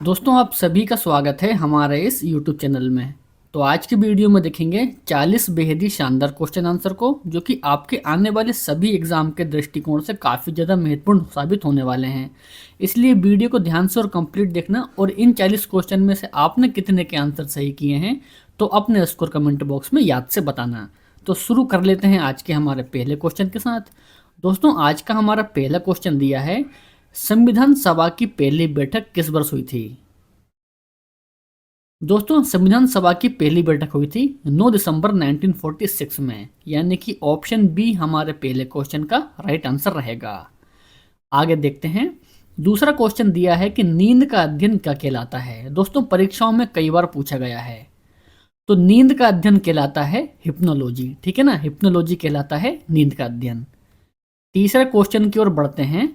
दोस्तों आप सभी का स्वागत है हमारे इस YouTube चैनल में। तो आज की वीडियो में देखेंगे 40 बेहद ही शानदार क्वेश्चन आंसर को, जो कि आपके आने वाले सभी एग्जाम के दृष्टिकोण से काफ़ी ज़्यादा महत्वपूर्ण साबित होने वाले हैं। इसलिए वीडियो को ध्यान से और कंप्लीट देखना, और इन 40 क्वेश्चन में से आपने कितने के आंसर सही किए हैं तो अपने स्कोर कमेंट बॉक्स में याद से बताना। तो शुरू कर लेते हैं आज के हमारे पहले क्वेश्चन के साथ। दोस्तों आज का हमारा पहला क्वेश्चन दिया है, संविधान सभा की पहली बैठक किस वर्ष हुई थी। दोस्तों संविधान सभा की पहली बैठक हुई थी 9 दिसंबर 1946 में, यानी कि ऑप्शन बी हमारे पहले क्वेश्चन का राइट आंसर रहेगा। आगे देखते हैं। दूसरा क्वेश्चन दिया है कि नींद का अध्ययन क्या कहलाता है। दोस्तों परीक्षाओं में कई बार पूछा गया है। तो नींद का अध्ययन कहलाता है हिप्नोलॉजी, ठीक है ना, हिप्नोलॉजी कहलाता है नींद का अध्ययन। तीसरे क्वेश्चन की ओर बढ़ते हैं।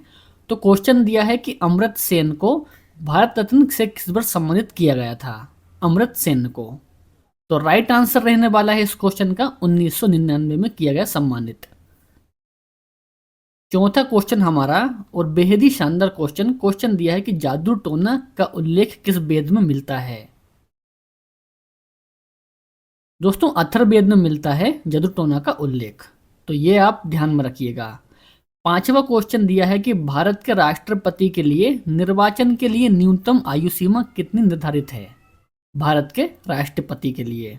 तो क्वेश्चन दिया है कि अमर्त्य सेन को भारत रत्न से किस वर्ष सम्मानित किया गया था। अमर्त्य सेन को, तो राइट आंसर रहने वाला है इस क्वेश्चन का 1999 में किया गया सम्मानित। चौथा क्वेश्चन हमारा और बेहद ही शानदार क्वेश्चन दिया है कि जादू टोना का उल्लेख किस वेद में मिलता है। दोस्तों अथर्ववेद में मिलता है जादू टोना का उल्लेख, तो ये आप ध्यान में रखिएगा। पांचवा क्वेश्चन दिया है कि भारत के राष्ट्रपति के लिए निर्वाचन के लिए न्यूनतम आयु सीमा कितनी निर्धारित है। भारत के राष्ट्रपति के लिए,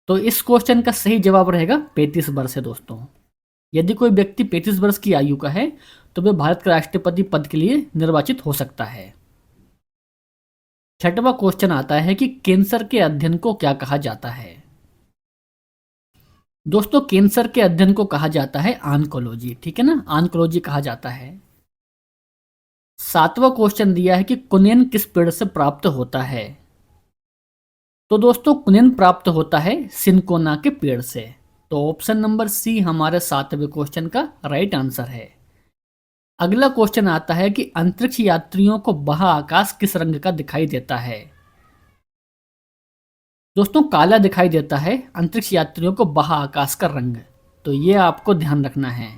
तो इस क्वेश्चन का सही जवाब रहेगा 35 वर्ष है दोस्तों। यदि कोई व्यक्ति 35 वर्ष की आयु का है तो वह भारत के राष्ट्रपति पद के लिए निर्वाचित हो सकता है। छठवां क्वेश्चन आता है कि कैंसर के अध्ययन को क्या कहा जाता है। दोस्तों कैंसर के अध्ययन को कहा जाता है ऑन्कोलॉजी, ठीक है ना, ऑन्कोलॉजी कहा जाता है। सातवां क्वेश्चन दिया है कि कुनेन किस पेड़ से प्राप्त होता है। तो दोस्तों कुनेन प्राप्त होता है सिनकोना के पेड़ से, तो ऑप्शन नंबर सी हमारे सातवें क्वेश्चन का राइट आंसर है। अगला क्वेश्चन आता है कि अंतरिक्ष यात्रियों को बाह्य आकाश किस रंग का दिखाई देता है। दोस्तों काला दिखाई देता है अंतरिक्ष यात्रियों को बाह्य आकाश का रंग, तो ये आपको ध्यान रखना है।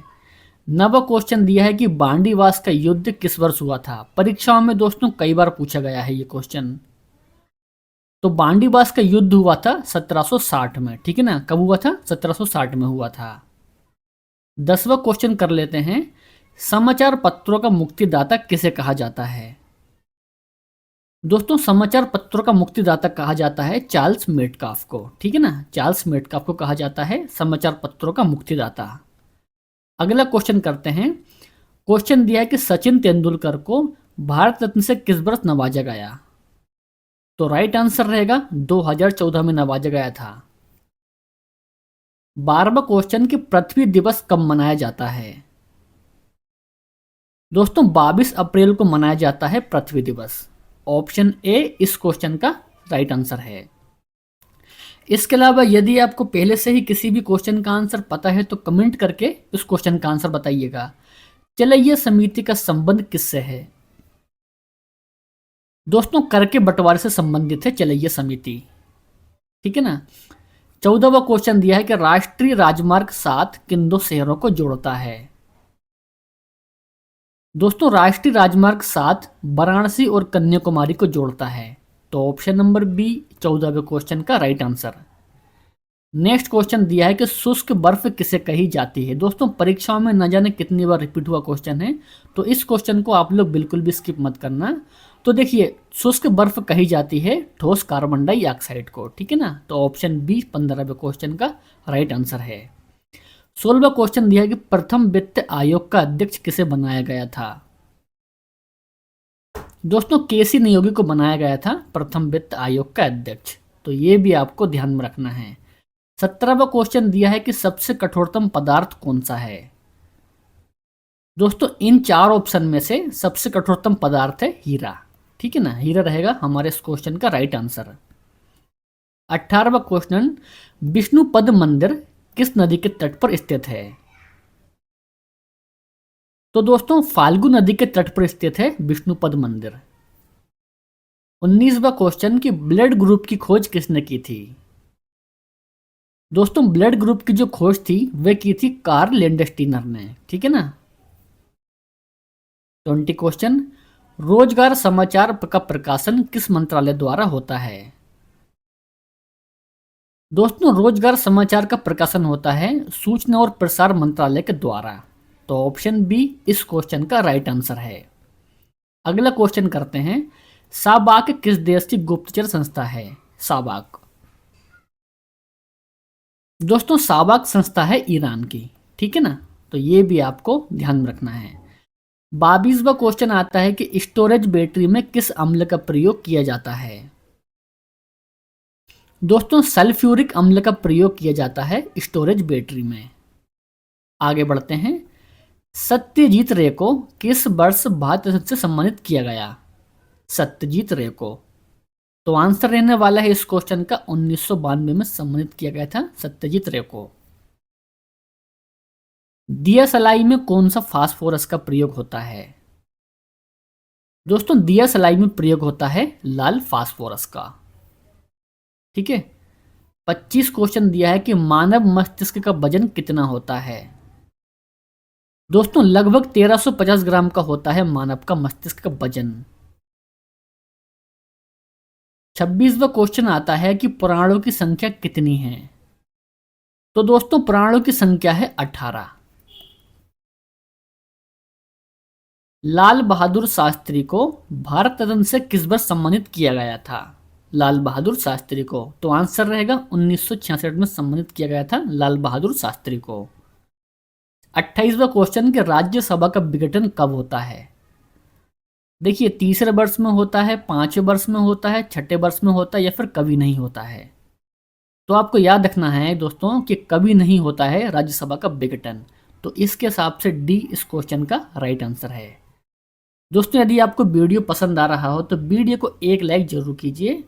नवा क्वेश्चन दिया है कि बांडीवास का युद्ध किस वर्ष हुआ था। परीक्षाओं में दोस्तों कई बार पूछा गया है ये क्वेश्चन। तो बांडीवास का युद्ध हुआ था 1760 में, ठीक है ना, कब हुआ था, 1760 में हुआ था। 10वां क्वेश्चन कर लेते हैं, समाचार पत्रों का मुक्तिदाता किसे कहा जाता है। दोस्तों समाचार पत्रों का मुक्तिदाता कहा जाता है चार्ल्स मेटकाफ को, ठीक है ना, चार्ल्स मेटकाफ को कहा जाता है समाचार पत्रों का मुक्तिदाता। अगला क्वेश्चन करते हैं। क्वेश्चन दिया है कि सचिन तेंदुलकर को भारत रत्न से किस वर्ष नवाजा गया। तो राइट आंसर रहेगा 2014 में नवाजा गया था। 12वां क्वेश्चन कि पृथ्वी दिवस कब मनाया जाता है। दोस्तों 22 अप्रैल को मनाया जाता है पृथ्वी दिवस। ऑप्शन ए इस क्वेश्चन का राइट आंसर है। इसके अलावा यदि आपको पहले से ही किसी भी क्वेश्चन का आंसर पता है तो कमेंट करके उस क्वेश्चन का आंसर बताइएगा। चलिए समिति का संबंध किससे है। दोस्तों कर के बंटवारे से संबंधित है चलिए समिति, ठीक है ना। 14वां क्वेश्चन दिया है कि राष्ट्रीय राजमार्ग 7 किन दो शहरों को जोड़ता है। दोस्तों राष्ट्रीय राजमार्ग 7 वाराणसी और कन्याकुमारी को जोड़ता है, तो ऑप्शन नंबर बी 14वें क्वेश्चन का राइट आंसर। नेक्स्ट क्वेश्चन दिया है कि शुष्क बर्फ किसे कही जाती है। दोस्तों परीक्षाओं में न जाने कितनी बार रिपीट हुआ क्वेश्चन है, तो इस क्वेश्चन को आप लोग बिल्कुल भी स्किप मत करना। तो देखिए शुष्क बर्फ कही जाती है ठोस कार्बन डाइऑक्साइड को, ठीक है ना, तो ऑप्शन बी 15वें क्वेश्चन का राइट आंसर है। 16वां क्वेश्चन दिया है कि प्रथम वित्त आयोग का अध्यक्ष किसे बनाया गया था। दोस्तों केसी नियोगी को बनाया गया था प्रथम वित्त आयोग का अध्यक्ष, तो ये भी आपको ध्यान में रखना है। 17वां क्वेश्चन दिया है कि सबसे कठोरतम पदार्थ कौन सा है। दोस्तों इन चार ऑप्शन में से सबसे कठोरतम पदार्थ है हीरा, ठीक है ना, हीरा रहेगा हमारे इस क्वेश्चन का राइट आंसर। 18वां क्वेश्चन, विष्णुपद मंदिर किस नदी के तट पर स्थित है। तो दोस्तों फाल्गु नदी के तट पर स्थित है विष्णुपद मंदिर। 19वां क्वेश्चन कि ब्लड ग्रुप की खोज किसने की थी। दोस्तों ब्लड ग्रुप की जो खोज थी वह की थी कार्ल लैंडस्टीनर ने, ठीक है ना। 20 क्वेश्चन, रोजगार समाचार का प्रकाशन किस मंत्रालय द्वारा होता है? दोस्तों, रोजगार समाचार का प्रकाशन होता है सूचना और प्रसार मंत्रालय के द्वारा। तो ऑप्शन बी इस क्वेश्चन का राइट आंसर है। अगला क्वेश्चन करते हैं, साबाक किस देश की गुप्तचर संस्था है? साबाक। दोस्तों, साबाक संस्था है ईरान की, ठीक है ना। तो ये भी आपको ध्यान में रखना है। 22वां क्वेश्चन आता है कि स्टोरेज बैटरी में किस अम्ल का प्रयोग किया जाता है? दोस्तों, सल्फ्यूरिक अम्ल का प्रयोग किया जाता है स्टोरेज बैटरी में। आगे बढ़ते हैं, सत्यजीत रे को किस वर्ष भारत रत्न से सम्मानित किया गया? सत्यजीत रे को। तो आंसर रहने वाला है इस क्वेश्चन का 1992 में सम्मानित किया गया था सत्यजीत रे को। दिया सलाई में कौन सा फास्फोरस का प्रयोग होता है? दोस्तों, दिया सलाई में प्रयोग होता है लाल फास्फोरस का, ठीक है। 25 क्वेश्चन दिया है कि मानव मस्तिष्क का वजन कितना होता है? दोस्तों, लगभग 1350 ग्राम का होता है मानव का मस्तिष्क का वजन। 26वां क्वेश्चन आता है कि प्राणों की संख्या कितनी है? तो दोस्तों, प्राणों की संख्या है 18। लाल बहादुर शास्त्री को भारत रत्न से किस वर्ष सम्मानित किया गया था? लाल बहादुर शास्त्री को। तो आंसर रहेगा 1966 में सम्मानित किया गया था लाल बहादुर शास्त्री को। 28वां क्वेश्चन कि राज्यसभा का विघटन कब होता है? देखिए, तीसरे वर्ष में होता है, 5वें वर्ष में होता है, 6ठे वर्ष में होता है या फिर कभी नहीं होता है। तो आपको याद रखना है दोस्तों कि कभी नहीं होता है राज्यसभा का विघटन। तो इसके हिसाब से डी इस क्वेश्चन का राइट आंसर है। दोस्तों, यदि आपको वीडियो पसंद आ रहा हो तो वीडियो को एक लाइक जरूर कीजिए।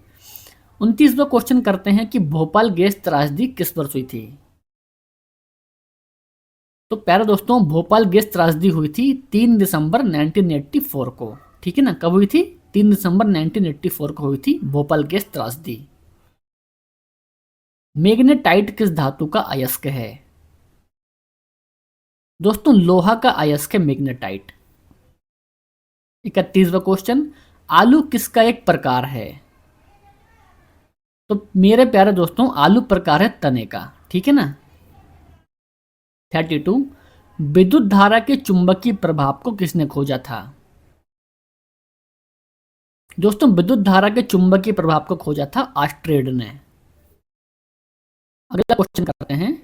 29वां क्वेश्चन करते हैं कि भोपाल गैस त्रासदी किस वर्ष हुई थी? तो प्यारे दोस्तों, भोपाल गैस त्रासदी हुई थी 3 दिसंबर 1984 को, ठीक है ना। कब हुई थी? 3 दिसंबर 1984 को हुई थी भोपाल गैस त्रासदी। मैग्नेटाइट किस धातु का अयस्क है? दोस्तों, लोहा का अयस्क है मैग्नेटाइट। 31वां क्वेश्चन, आलू किसका एक प्रकार है? तो मेरे प्यारे दोस्तों, आलू प्रकार है तने का, ठीक है ना। 32, विद्युत धारा के चुंबकीय प्रभाव को किसने खोजा था? दोस्तों, विद्युत धारा के चुंबकीय प्रभाव को खोजा था ऑस्ट्रेड ने। अगला क्वेश्चन करते हैं,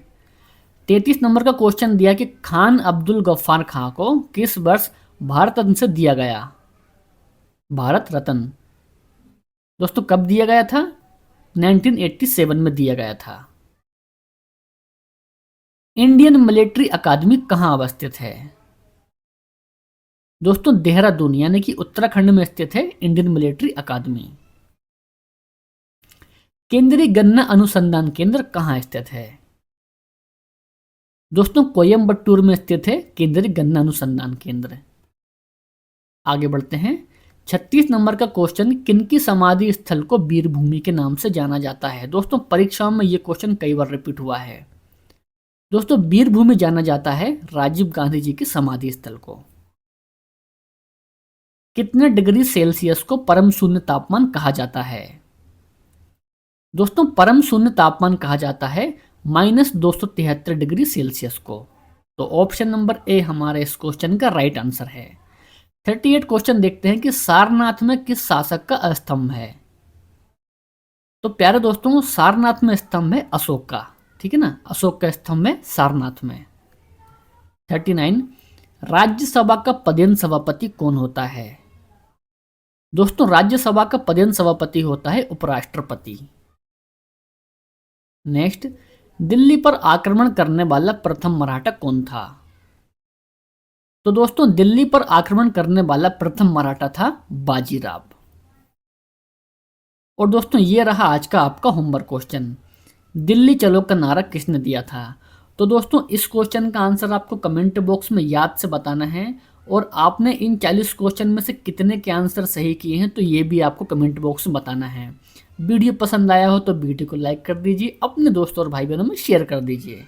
33 नंबर का क्वेश्चन दिया कि खान अब्दुल गफ्फार खां को किस वर्ष भारत रत्न से दिया गया? भारत रत्न। दोस्तों, कब दिया गया था? 1987 में दिया गया था। इंडियन मिलिट्री अकादमी कहां अवस्थित है? दोस्तों, देहरादून यानी कि उत्तराखंड में स्थित है इंडियन मिलिट्री अकादमी। केंद्रीय गन्ना अनुसंधान केंद्र कहां स्थित है? दोस्तों, कोयम्बटूर में स्थित है केंद्रीय गन्ना अनुसंधान केंद्र। आगे बढ़ते हैं, 36 नंबर का क्वेश्चन, किनकी समाधि स्थल को वीरभूमि के नाम से जाना जाता है? दोस्तों, परीक्षाओं में यह क्वेश्चन कई बार रिपीट हुआ है। दोस्तों, वीरभूमि जाना जाता है राजीव गांधी जी की समाधि स्थल को। कितने डिग्री सेल्सियस को परम शून्य तापमान कहा जाता है? दोस्तों, परम शून्य तापमान कहा जाता है -273 डिग्री सेल्सियस को। तो ऑप्शन नंबर ए हमारे इस क्वेश्चन का राइट आंसर है। 38 क्वेश्चन देखते हैं कि सारनाथ में किस शासक का स्तंभ है? तो प्यारे दोस्तों, सारनाथ में स्तंभ है अशोक का, ठीक है ना। अशोक का स्तंभ है सारनाथ में। 39, राज्यसभा का पदेन सभापति कौन होता है? दोस्तों, राज्यसभा का पदेन सभापति होता है उपराष्ट्रपति। नेक्स्ट, दिल्ली पर आक्रमण करने वाला प्रथम मराठा कौन था? तो दोस्तों, दिल्ली पर आक्रमण करने वाला प्रथम मराठा था बाजीराव। और दोस्तों, ये रहा आज का आपका होमवर्क क्वेश्चन। दिल्ली चलो का नारा किसने दिया था? तो दोस्तों, इस क्वेश्चन का आंसर आपको कमेंट बॉक्स में याद से बताना है। और आपने इन 40 क्वेश्चन में से कितने के आंसर सही किए हैं तो ये भी आपको कमेंट बॉक्स में बताना है। वीडियो पसंद आया हो तो वीडियो को लाइक कर दीजिए, अपने दोस्तों और भाई बहनों में शेयर कर दीजिए।